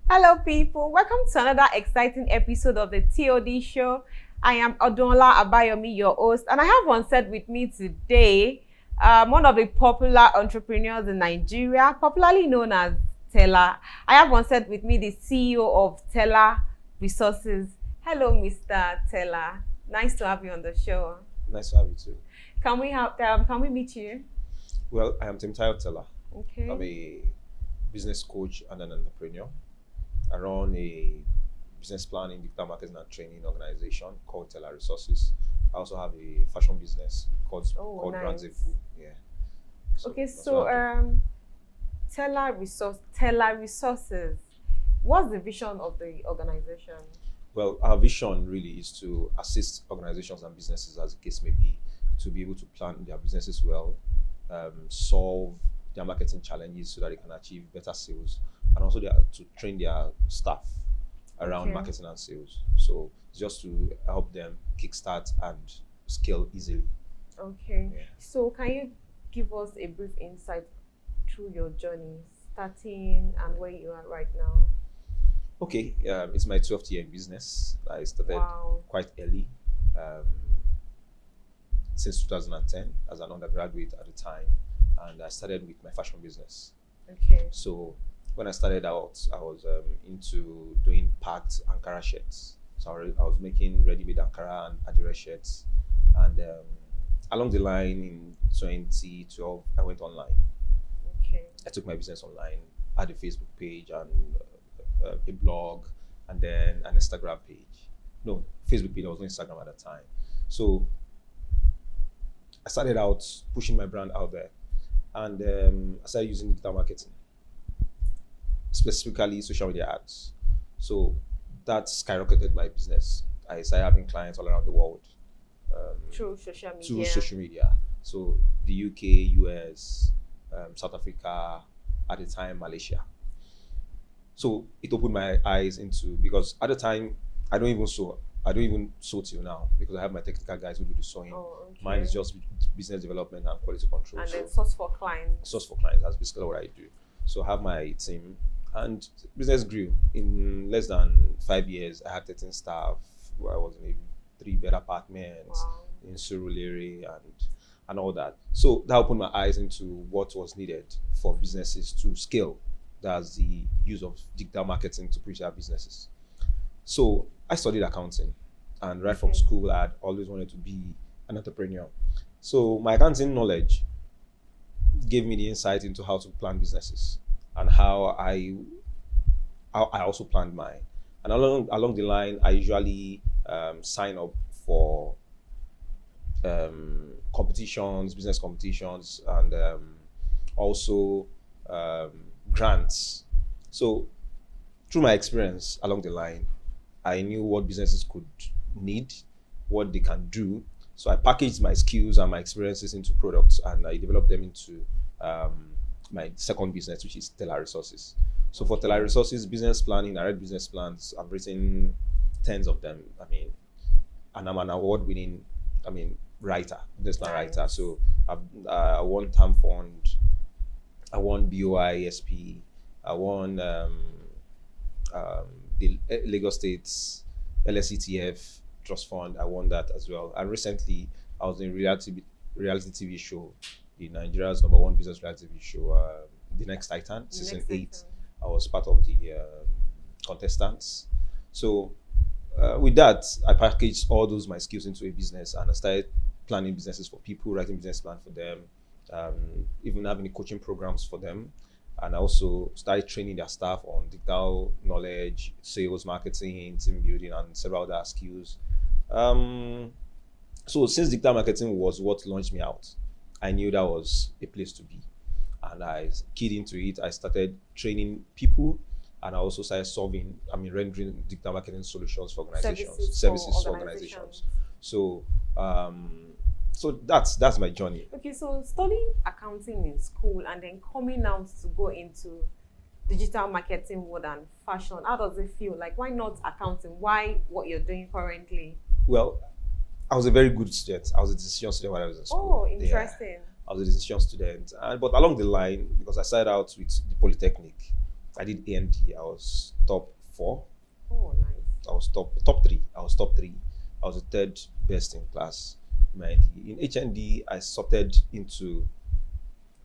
Hello, people. Welcome to another exciting episode of the TOD show. I am Odunla Abayomi, your host, and I have on set with me today one of the popular entrepreneurs in Nigeria, popularly known as Tella. I have on set with me the CEO of Tella Resources. Hello, Mr. Tella. Nice to have you on the show. Nice to have you too. Can we meet you? Well, I am Temitayo Tella. Okay. I'm a business coach and an entrepreneur. I run a business planning, digital marketing and training organization called Tella Resources. I also have a fashion business called Nice. Brands Evu. Yeah. Okay, that's so what I do. Tella Resources. What's the vision of the organization? Well, our vision really is to assist organizations and businesses, as the case may be able to plan their businesses well, solve their marketing challenges so that they can achieve better sales, and also to train their staff around Okay. marketing and sales. So it's just to help them kickstart and scale easily. Okay. Yeah. So can you give us a brief insight through your journey, starting and where you are right now? Okay, it's my 12th year in business. I started Wow. quite early, um, since 2010 as an undergraduate at the time, and I started with my fashion business. Okay. So when I started out, I was into doing packed Ankara shirts. So I was making ready-made Ankara and Adire shirts. And along the line in 2012, I went online. Okay. I took my business online, had a Facebook page and a blog, and then an Instagram page. No, Facebook page, I was on Instagram at the time. So I started out pushing my brand out there, and I started using digital marketing, specifically social media ads. So that skyrocketed my business. I started having clients all around the world Through social media. through social media. So the UK, US, South Africa, at the time Malaysia. So it opened my eyes into, because at the time I don't even sew. I don't even sew till now because I have my technical guys who do the sewing. Oh, okay. Mine is just business development and quality control. And So then source for clients. source for clients. That's basically what I do. So I have my team, and business grew. In less than 5 years, I had 13 staff. Where I was in a 3-bed apartment Wow. in Surulere and all that. So that opened my eyes into what was needed for businesses to scale. That's the use of digital marketing to push their businesses. So I studied accounting, and right from Okay. school, I had always wanted to be an entrepreneur. So my accounting knowledge gave me the insight into how to plan businesses and how I also planned mine. And along the line, I usually sign up for competitions, business competitions, and also um, grants. So through my experience along the line, I knew what businesses could need, what they can do. So I packaged my skills and my experiences into products, and I developed them into my second business, which is Tella Resources. So for Tella Resources, business planning, I read business plans. I've written tens of them. And I'm an award-winning, writer, business plan Nice. writer. So I won TAM Fund, I won BOI ESP, I won the Lagos State's LSETF Trust Fund. I won that as well. And recently, I was in reality TV show, the Nigeria's #1 business reality TV show, The Next Titan, The season next 8. season. I was part of the contestants. So with that, I packaged all those my skills into a business, and I started planning businesses for people, writing business plan for them, even having coaching programs for them. And I also started training their staff on digital knowledge, sales, marketing, team building, and several other skills. So since digital marketing was what launched me out, I knew that was a place to be. And I keyed into it. I started training people, and I also started rendering digital marketing solutions for organizations, services for organizations. So, so that's my journey. Okay, so studying accounting in school and then coming out to go into digital marketing world and fashion, how does it feel? Like, why not accounting? Why what you're doing currently? Well, I was a very good student. I was a decision student when I was in school. Oh, interesting. I was a decision student, but along the line, because I started out with the Polytechnic, I did A&D. I was top 4. Oh, nice. I was top 3. I was top 3. I was the third best in class in my ND. In HND, I sorted into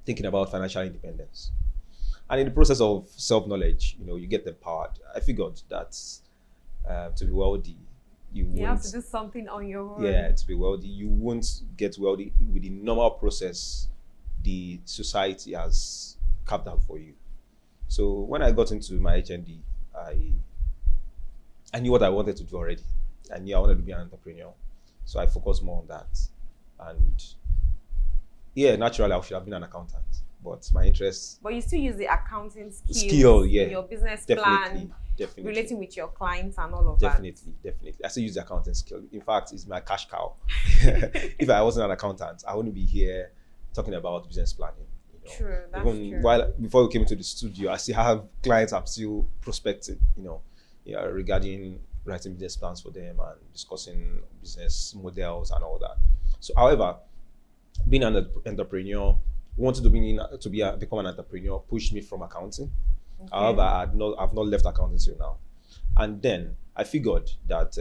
thinking about financial independence. And in the process of self-knowledge, you get empowered. I figured that to be wealthy, you have to do something on your own. Yeah, to be wealthy, you won't get wealthy with the normal process the society has carved out for you. So when I got into my HND, I knew what I wanted to do already. I knew I wanted to be an entrepreneur. So I focused more on that. And yeah, naturally I should have been an accountant. But my interest. But you still use the accounting skill, yeah, in your business definitely, plan, definitely, relating with your clients and all of definitely, that. Definitely. I still use the accounting skill. In fact, it's my cash cow. If I wasn't an accountant, I wouldn't be here talking about business planning. True, that's Even true. while before we came into the studio, I still have clients I'm still prospecting, regarding writing business plans for them and discussing business models and all that. So, however, being an entrepreneur, wanting to become an entrepreneur pushed me from accounting. Okay. However, I've not left accounting till now. And then I figured that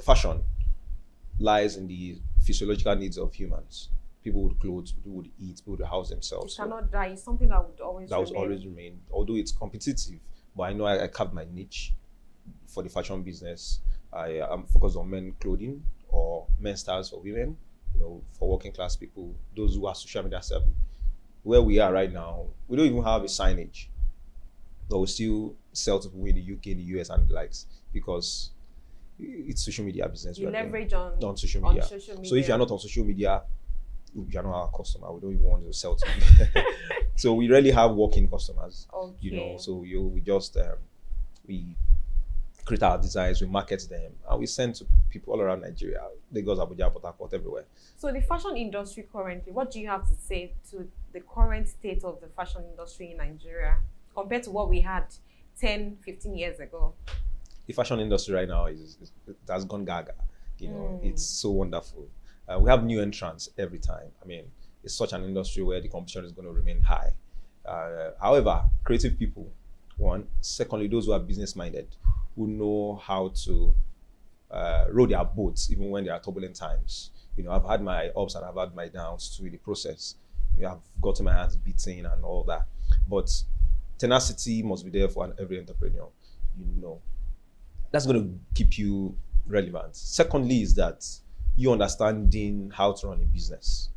fashion lies in the physiological needs of humans. People would clothe, people would eat, people would house themselves. It cannot die. It's something that would always remain. Although it's competitive, but I know I carved my niche for the fashion business. I am focused on men clothing or men's styles for women, for working class people, those who are social media savvy. Where we are right now, we don't even have a signage, but we still sell to people in the UK, in the US, and the likes, because it's social media business. You leverage on social media. So if you're not on social media, you're not our customer. We don't even want to sell to you. So we rarely have walk-in customers. Okay. So we just we create our designs, we market them, and we send to people all around Nigeria, Lagos, Abuja, Port Harcourt, everywhere. So the fashion industry currently, what do you have to say to the current state of the fashion industry in Nigeria compared to what we had 10, 15 years ago? The fashion industry right now it has gone gaga. It's so wonderful. We have new entrants every time. I mean, it's such an industry where the competition is going to remain high. However, creative people, one. Secondly, those who are business-minded, who know how to row their boats even when there are turbulent times. I've had my ups and I've had my downs too in the process. I've gotten my hands beaten and all that. But tenacity must be there for every entrepreneur. That's going to keep you relevant. Secondly is that you understanding how to run a business,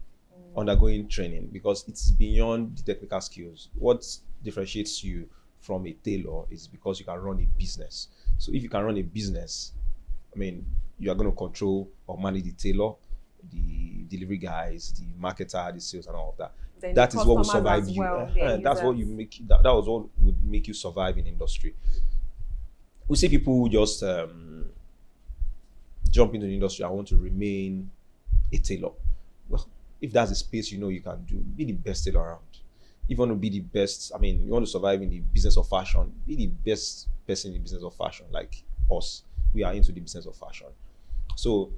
undergoing training, because it's beyond the technical skills. What differentiates you from a tailor is because you can run a business. So if you can run a business, I mean, you are going to control or manage the tailor, the delivery guys, the marketer, the sales, and all of that. Then that is what will survive you. That's what you make. That was what would make you survive in industry. We see people who just jump into the industry and want to remain a tailor. Well, if that's a space you can do, be the best tailor around. If you want to be the best, I mean, you want to survive in the business of fashion, be the best person in the business of fashion, like us. We are into the business of fashion. So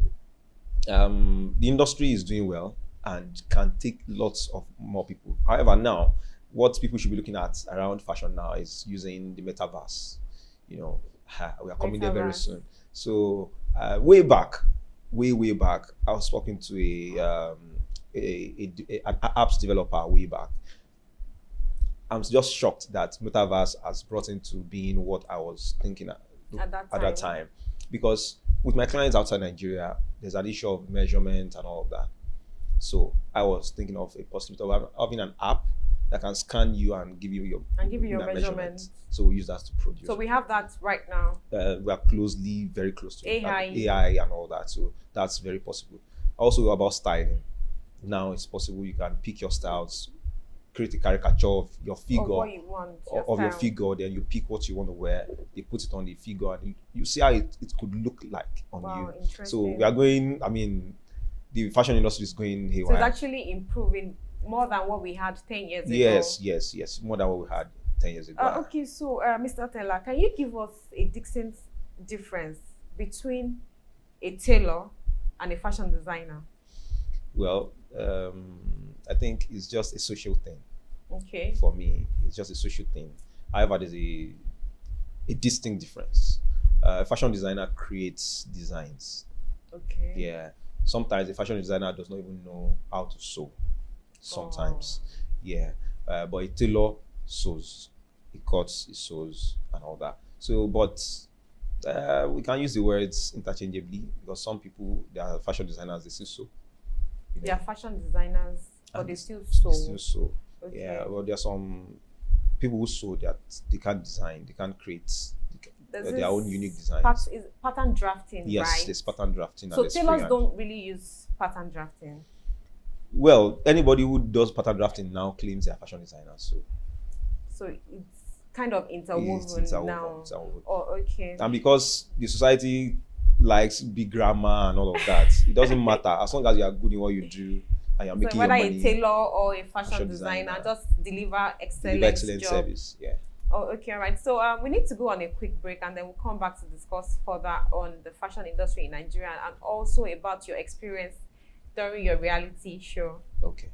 the industry is doing well and can take lots of more people. However, now, what people should be looking at around fashion now is using the metaverse. We are coming there very soon. So way back, I was talking to an apps developer way back. I'm just shocked that metaverse has brought into being what I was thinking at that time. Because with my clients outside Nigeria, there's an issue of measurement and all of that. So I was thinking of a possibility of having an app that can scan you and give you your measurement. So we use that to produce. So we have that right now. We are very close to AI and all that. So that's very possible. Also about styling. Now it's possible you can pick your styles, create a caricature of your figure, of what you want, your figure, then you pick what you want to wear, they put it on the figure, and you see how it could look like on you. So we are going, I mean, the fashion industry is going haywire. So it's actually improving more than what we had 10 years ago. Yes, more than what we had 10 years ago. Okay, so Mr. Tella, can you give us a decent difference between a tailor and a fashion designer? Well, I think it's just a social thing. Okay. For me, it's just a social thing. However, there's a distinct difference. A fashion designer creates designs. Okay. Yeah. Sometimes a fashion designer does not even know how to sew. Sometimes. Yeah. But a tailor sews. He cuts, he sews, and all that. So, but we can use the words interchangeably because some people, they are fashion designers, they still sew. You They know, are fashion designers, but and they still they sew. still sew. Okay. Yeah. Well, there are some people who sew that they can't design, they can't create There's their own this unique designs. is pattern drafting, Yes, right? there's pattern drafting and So there's tailors freehand. don't really use pattern drafting. Well, anybody who does pattern drafting now claims they're fashion designers. So it's kind of interwoven It's interwoven, now. it's interwoven. Oh, okay. And because the society likes big grammar and all of that, it doesn't matter as long as you are good in what you do and you're So making your whether money. a tailor or a fashion Fashion designer, designer, just deliver excellent, Excellent job. service. Yeah. Oh, okay, all right. So we need to go on a quick break and then we'll come back to discuss further on the fashion industry in Nigeria and also about your experience during your reality show. Okay.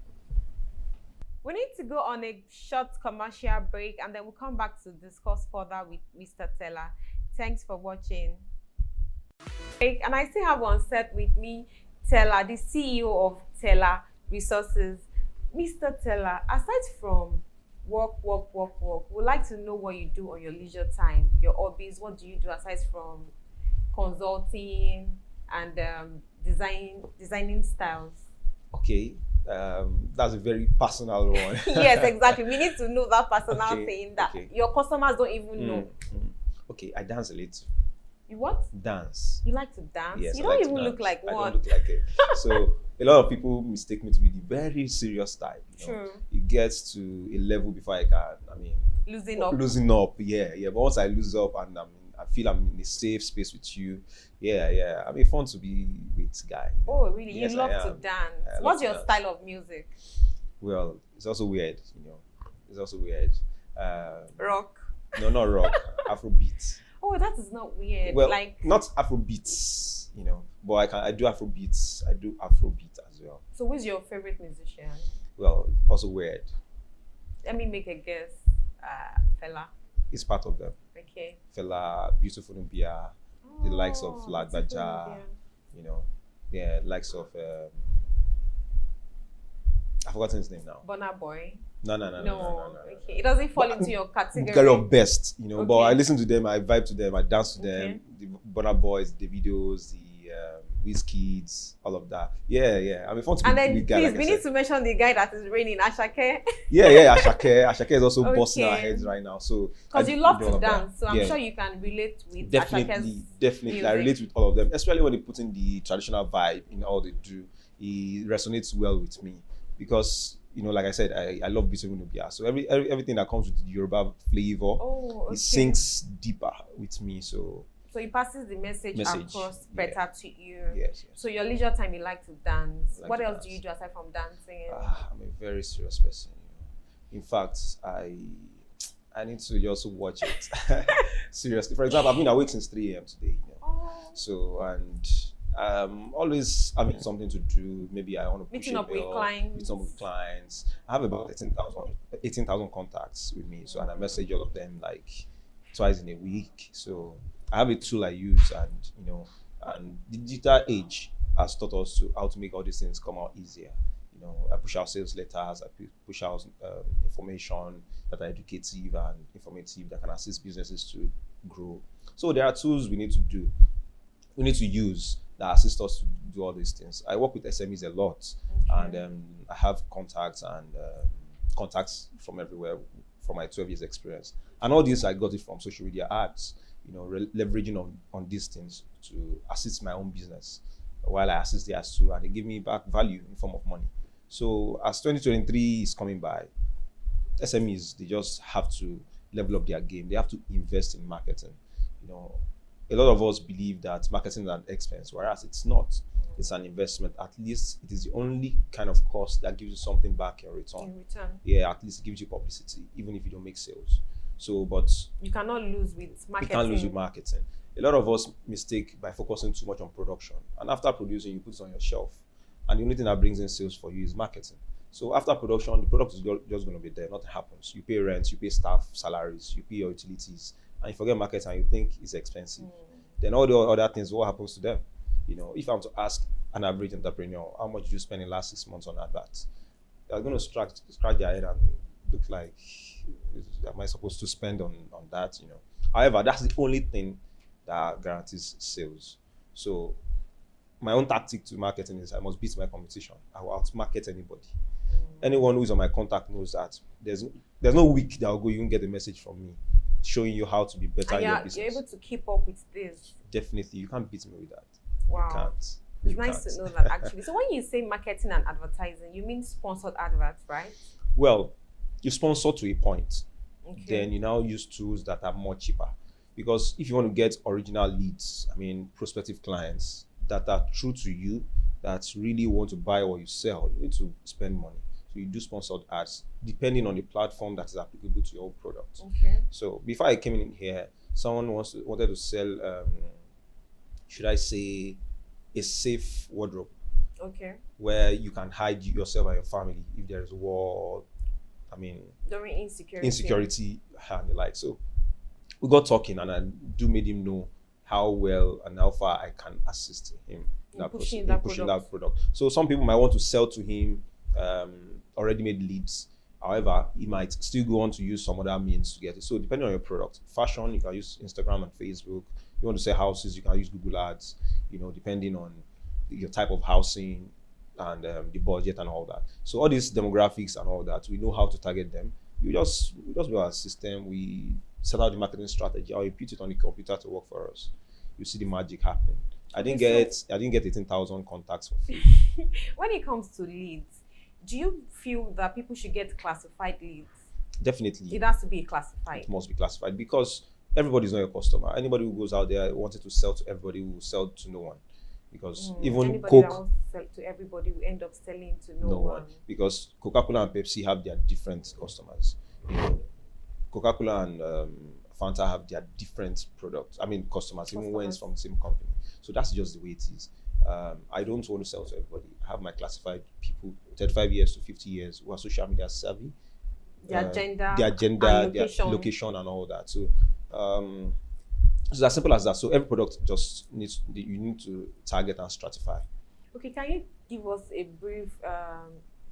We need to go on a short commercial break and then we'll come back to discuss further with Mr. Tella. Thanks for watching. And I still have on set with me Tella, the CEO of Tella Resources. Mr. Tella, aside from work, we'd like to know what you do on your leisure time, your hobbies. What do you do aside from consulting and designing styles? Okay. That's a very personal one. Yes, exactly. We need to know that personal Okay, thing that okay. your customers don't even know. Okay, I dance a little. You what? Dance. You like to dance? Yes, You I don't like to even look dance. like I one. don't look like it. So a lot of people mistake me to be the very serious type. You know? True. It gets to a level before I can. Losing up. Losing up. Yeah. But once I lose up and I feel I'm in a safe space with you. Yeah. I mean, fun to be with, guy. You know? Oh, really? Yes, you love I to am. dance. I love What's to your dance. style of music? Well, it's also weird. It's also weird. Rock. No, not rock. Afrobeat. Oh, that is not weird. Well, like, not Afrobeats, but I do Afrobeats. I do Afrobeat as well. so who's your favorite musician? Well, also weird. Let me make a guess. Fella. It's part of them. Okay. Fella, Beautiful Nubia, the likes of Beautiful Lagbaja, Nubia. likes of I've forgotten his name now. Burna Boy. No. Okay. It doesn't fall But into your category. Category of best, but Okay. I listen to them, I vibe to them, I dance to Okay. them. The Burna Boys, the videos, the Wizkids, all of that. Yeah. I mean, fun to And be then, with guy. please, like we I need said. to mention the guy that is reigning, Ashake. Yeah. Ashake is also busting our Okay. heads right now. So Because I you love do all to of that. dance, so I'm Yeah. sure you can relate with Definitely. Ashake's I music. relate with all of them, especially when they put in the traditional vibe in all they do. It resonates well with me because like I said, I love Beautiful Nubia. So everything that comes with the Yoruba flavor, Oh, okay. it sinks deeper with me. So it passes the message across better to you. yes. So your leisure time, you like to dance. I like What to else do dance. you do aside from dancing? I'm a very serious person. In fact, I need to just watch it seriously. For example, I've been awake since 3 a.m. today. Oh, So and always having something to do. Maybe I want to push Meeting up with clients. Meeting up with clients. I have about 18,000 contacts with me. So and I message all of them like twice in a week. So I have a tool I use, and the digital age has taught us how to make all these things come out easier. I push out sales letters, I push out information that are educative and informative that can assist businesses to grow. So there are tools we need to use that assist us to do all these things. I work with SMEs a lot, okay. and I have contacts contacts from everywhere from my 12 years experience. And all this, I got it from social media ads, leveraging on these things to assist my own business while I assist theirs too, and they give me back value in form of money. So as 2023 is coming by, SMEs, they just have to level up their game. They have to invest in marketing. A lot of us believe that marketing is an expense, whereas it's not. It's an investment. At least it is the only kind of cost that gives you something back in return. Yeah, at least it gives you publicity, even if you don't make sales. So, but you cannot lose with marketing. You can't lose with marketing. A lot of us mistake by focusing too much on production. And after producing, you put it on your shelf. And the only thing that brings in sales for you is marketing. So after production, the product is just going to be there. Nothing happens. You pay rent, you pay staff salaries, you pay your utilities, and you forget market and you think it's expensive. Then all the other things, what happens to them? You know, if I'm to ask an average entrepreneur, how much did you spend in the last 6 months on adverts? They're going to scratch their head and look like, am I supposed to spend on that? You know. However, that's the only thing that guarantees sales. So my own tactic to marketing is I must beat my competition. I will outmarket anybody. Anyone who's on my contact knows that there's no week that will go, you won't get a message from me showing you how to be better in your business. You're able to keep up with this. Definitely, you can't beat me with that. Wow. You can't. It's You nice can't. to know that actually. So when you say marketing and advertising, you mean sponsored adverts, right? Well, you sponsor to a point. Okay. Then you now use tools that are more cheaper. Because if you want to get original leads, I mean prospective clients that are true to you, that really want to buy what you sell, you need to spend money. So you do sponsored ads depending on the platform that is applicable to your product. Okay. So before I came in here, someone wanted to sell, should I say, a safe wardrobe. Okay. Where you can hide yourself and your family if there is war, I mean, during insecurity and the like. So we got talking, and I made him know how well and how far I can assist him in pushing that product. So some people might want to sell to him already made leads. However, he might still go on to use some other means to get it. So depending on your product, fashion, you can use Instagram and Facebook. You want to sell houses, you can use Google Ads. You know, depending on your type of housing and the budget and all that. So all these demographics and all that, we know how to target them. We just build our system. We set out the marketing strategy. Or you put it on the computer to work for us. You see the magic happening. I didn't get 18,000 contacts for free. When it comes to leads, do you feel that people should get classified leads? Definitely. It has to be classified. It must be classified because everybody's not your customer. Anybody who goes out there wanted to sell to everybody will sell to no one. Because even anybody Coke, that wants to sell to everybody will end up selling to no one. Because Coca-Cola and Pepsi have their different customers. You know, Coca-Cola and Fanta have their different products. I mean, customers, even when it's from the same company. So that's just the way it is. I don't want to sell to everybody. I have my classified people, 35 years to 50 years, who are social media savvy. Their gender, their location and all that. So it's as simple as that. So every product you need to target and stratify. Okay, can you give us a brief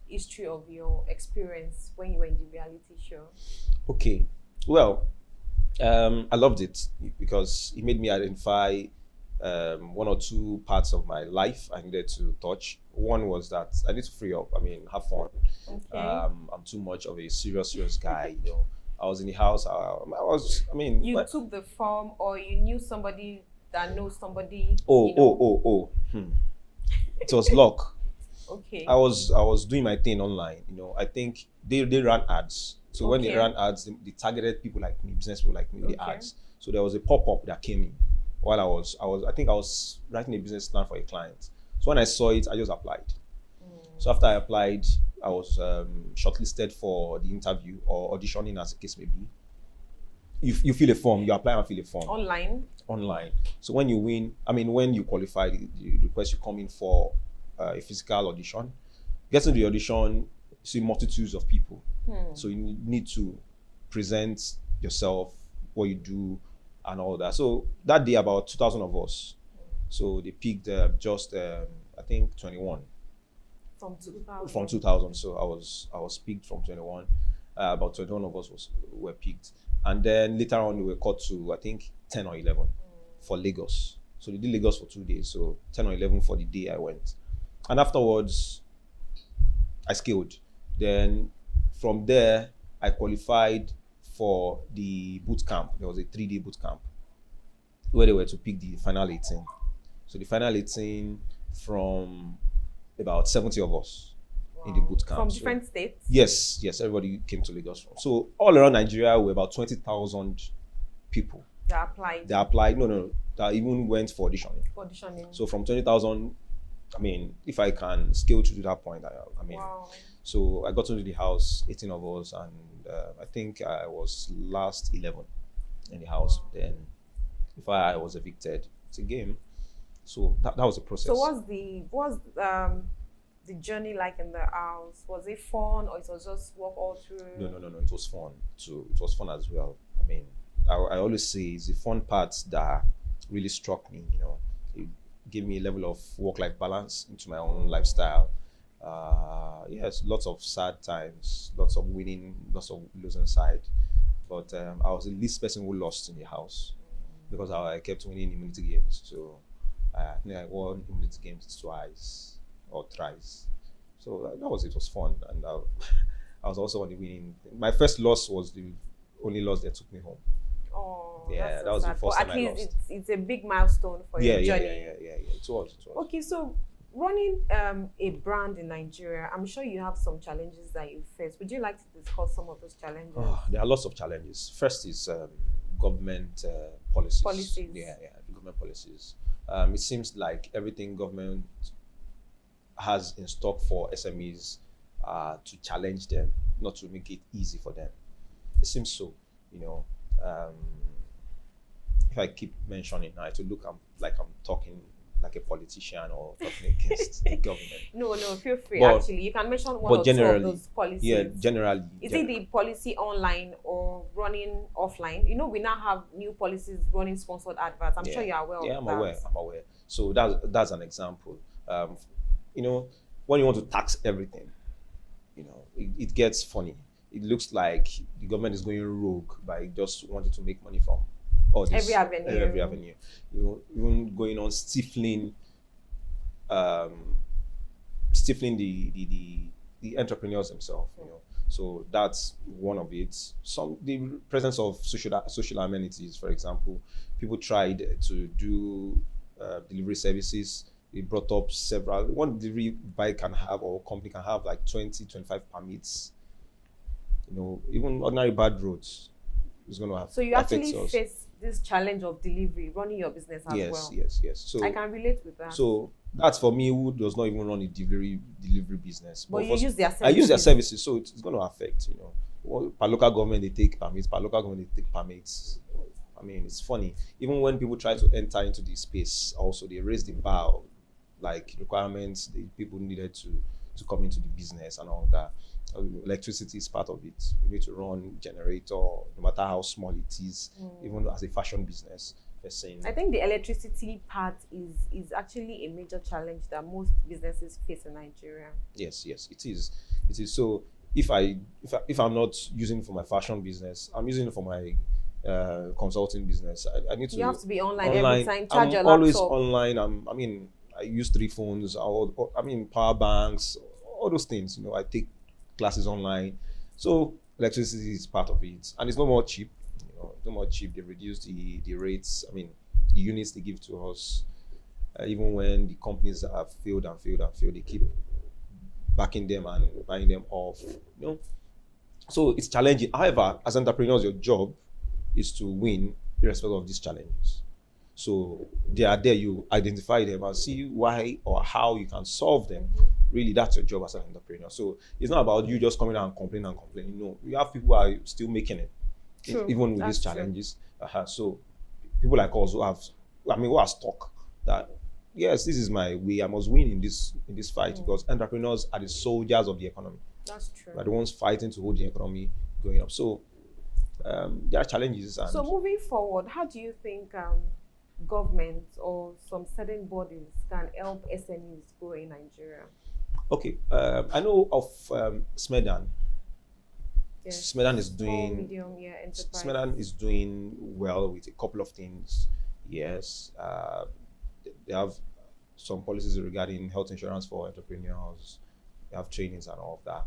history of your experience when you were in the reality show? Okay, well, I loved it because it made me identify one or two parts of my life I needed to touch. One was that I need to free up. I mean, have fun. Okay. I'm too much of a serious guy. You know, I was in the house. You took the form, or you knew somebody that knows somebody. It was luck. Okay. I was doing my thing online. You know, I think they ran ads. So when they ran ads, they targeted people like me, business people like me, with the ads. So there was a pop-up that came in while I was writing a business plan for a client. So when I saw it, I just applied. So after I applied, I was shortlisted for the interview or auditioning, as the case may be. You fill a form, you apply and fill a form. Online. So when you win, when you qualify, the request you come in for a physical audition. Getting the audition, you see multitudes of people. So you need to present yourself, what you do, and all that. So that day, about 2,000 of us. So they picked just I think 21. From 2000. So I was picked from 21. About 21 of us were picked, and then later on we were cut to I think 10 or 11 for Lagos. So they did Lagos for 2 days. So 10 or 11 for the day I went, and afterwards I scaled. Then from there I qualified for the boot camp. There was a 3-day boot camp where they were to pick the final 18. So the final 18 from about 70 of us in the boot camp. From different states? Yes, everybody came to Lagos from. So all around Nigeria were about 20,000 people. That applied? No. That even went for auditioning. So from 20,000, if I can scale to that point, wow. So I got into the house, 18 of us, and I think I was last 11 in the house. Wow. Then if I was evicted, it's a game. So that was the process. So what's the the journey like in the house? Was it fun or it was just work all through? No. It was fun too. It was fun as well. I mean, I always say it's the fun parts that really struck me. It gave me a level of work-life balance into my own lifestyle. Yes, lots of sad times, lots of winning, lots of losing side. But I was the least person who lost in the house because I kept winning immunity games. So I think I won immunity games twice or thrice. So that was it. Was fun, and I was also on the winning. My first loss was the only loss that took me home. Oh, Yeah, that's so that was the sad. first But time at I least lost. it's a big milestone for Yeah, your yeah, journey. yeah. It was. Okay, so running a brand in Nigeria, I'm sure you have some challenges that you face. Would you like to discuss some of those challenges? There are lots of challenges. First is government policies. Policies. Yeah, government policies. It seems like everything government has in stock for SMEs to challenge them, not to make it easy for them. It seems so, you know. If I keep mentioning now, to look like I'm talking like a politician or talking against the government. No, feel free. But- Actually, you can mention one but or two of generally, those policies. Yeah, generally. Is it the policy online or running offline? We now have new policies running sponsored adverts. I'm sure you're aware of Yeah, I'm that. aware. So that's an example. When you want to tax everything, it gets funny. It looks like the government is going rogue by just wanting to make money from all this Every avenue. every avenue. Even going on stifling the entrepreneurs themselves. So that's one of it. The presence of social amenities, for example, people tried to do delivery services. They brought up several. One delivery bike can have or company can have like 20, 25 permits. Even ordinary bad roads is going to have. So you actually face this challenge of delivery, running your business as well. Yes. So I can relate with that. So that's for me, who does not even run a delivery business. But you use their services. I use their services, so it's going to affect. Per local government they take permits. Per local government they take permits. I mean, it's funny. Even when people try to enter into the space, also they raise the bar, like requirements. The people needed to come into the business and all that. Electricity is part of it. You need to run generator, no matter how small it is, even as a fashion business. I think the electricity part is actually a major challenge that most businesses face in Nigeria. Yes, it is. So if I'm not using it for my fashion business, I'm using it for my consulting business. I need to. You have to be online every time. Charge your I'm always laptop. online. I use 3 phones. Power banks, all those things. I take classes online. So electricity is part of it, and it's no more cheap. No more cheap. They reduce the rates. The units they give to us. Even when the companies have failed, they keep backing them and buying them off. So it's challenging. However, as entrepreneurs, your job is to win irrespective of these challenges. So they are there. You identify them and see why or how you can solve them. Really, that's your job as an entrepreneur. So it's not about you just coming out and complaining. No, you have people who are still making it. True. Even with these challenges. So people like us who are stuck that yes, this is my way. I must win in this fight because entrepreneurs are the soldiers of the economy. That's true. They're the ones fighting to hold the economy going up. So there are challenges. So moving forward, how do you think government or some certain bodies can help SMEs grow in Nigeria? Okay, I know of Smedan. Yes. Smedan is doing medium, enterprise. Smedan is doing well with a couple of things. Yes, they have some policies regarding health insurance for entrepreneurs. They have trainings and all of that.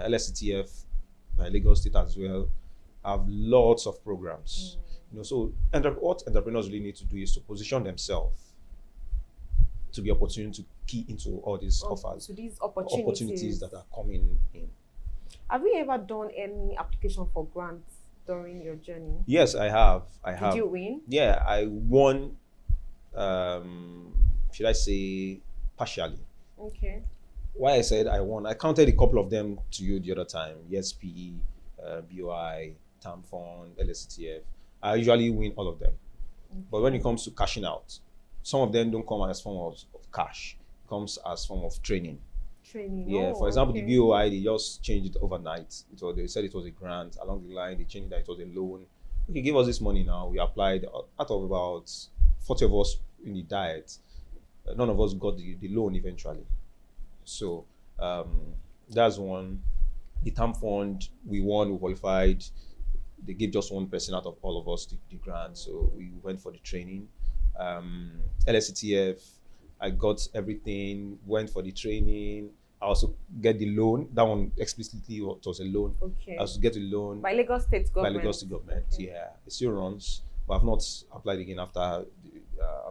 LSCTF by Lagos State as well have lots of programs. So what entrepreneurs really need to do is to position themselves to be opportune to key into all these offers, to these opportunities that are coming in. Have you ever done any application for grants during your journey? Yes, I have. Did you win? Yeah, I won. Should I say partially? Okay. Why I said I won, I counted a couple of them to you the other time. Yes, PE, BOI, TAMFON, LSTF. I usually win all of them. But when it comes to cashing out, some of them don't come as form of cash. It comes as form of training. Training. Yeah, Oh, for example, okay. the BOI, they just changed it overnight. They said it was a grant. Along the line, they changed that it was a loan. Okay, give us this money now. We applied. Out of about 40 of us in the diet, none of us got the loan eventually. So that's one. The TAM fund, we won, we qualified. They gave just one person out of all of us the grant. So we went for the training. LSCTF, I got everything, went for the training. I also get the loan. That one explicitly was a loan. Okay. I also get a loan By Lagos State by government. Lagos State government. Okay. Yeah, it still runs, but I've not applied again after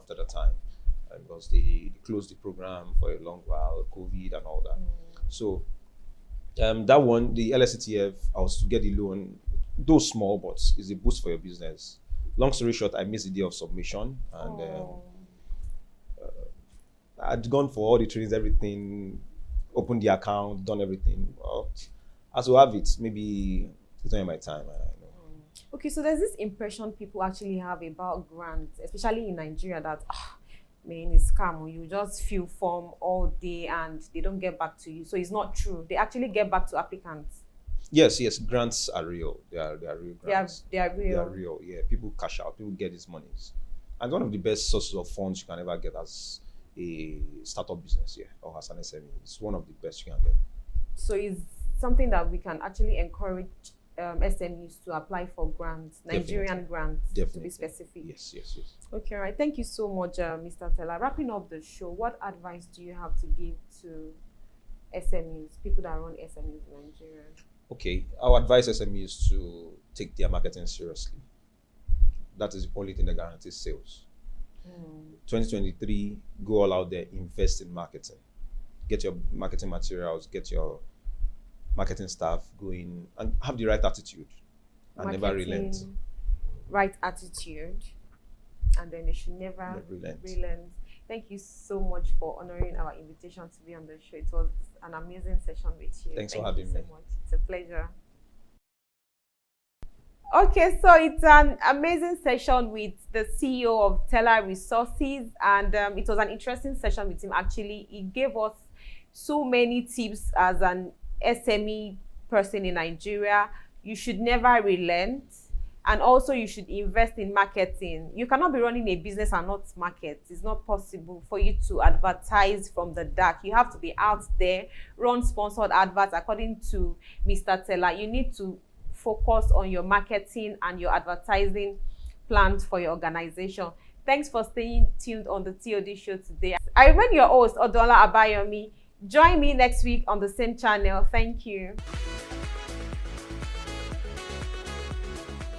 the time because they closed the program for a long while, COVID and all that. So that one, the LSCTF, I was to get the loan, though small, but it's a boost for your business. Long story short, I missed the day of submission, and I'd gone for all the trainings, everything, opened the account, done everything. Well, as we have it, maybe it's not in my time. I know. Okay, so there's this impression people actually have about grants, especially in Nigeria, that man, it's scam. You just fill form all day and they don't get back to you. So it's not true. They actually get back to applicants. Yes, grants are real. They are real grants. They are real. They are real. Yeah, people cash out. People get these monies, and one of the best sources of funds you can ever get as a startup business, or as an SME. It's one of the best you can get. So it's something that we can actually encourage SMEs to apply for grants, Nigerian grants, to be specific. Yes. Okay, all right. Thank you so much, Mr. Tella. Wrapping up the show, what advice do you have to give to SMEs, people that run SMEs in Nigeria? Okay, our advice SMEs to take their marketing seriously. That is the only thing that guarantees sales. 2023, go all out there, invest in marketing. Get your marketing materials, get your marketing staff going, and have the right attitude and never relent. Right attitude, and then they should never relent. Thank you so much for honoring our invitation to be on the show. It was an amazing session with you. Thanks for having me. So much. It's a pleasure. Okay, so it's an amazing session with the CEO of Tella Resources, and it was an interesting session with him. Actually, he gave us so many tips as an SME person in Nigeria. You should never relent, and also you should invest in marketing. You cannot be running a business and not market. It's not possible for you to advertise from the dark. You have to be out there, run sponsored adverts. According to Mr. Tella, you need to focus on your marketing and your advertising plans for your organization. Thanks for staying tuned on the TOD show today. I remain your host, Odola Abayomi. Join me next week on the same channel. Thank you.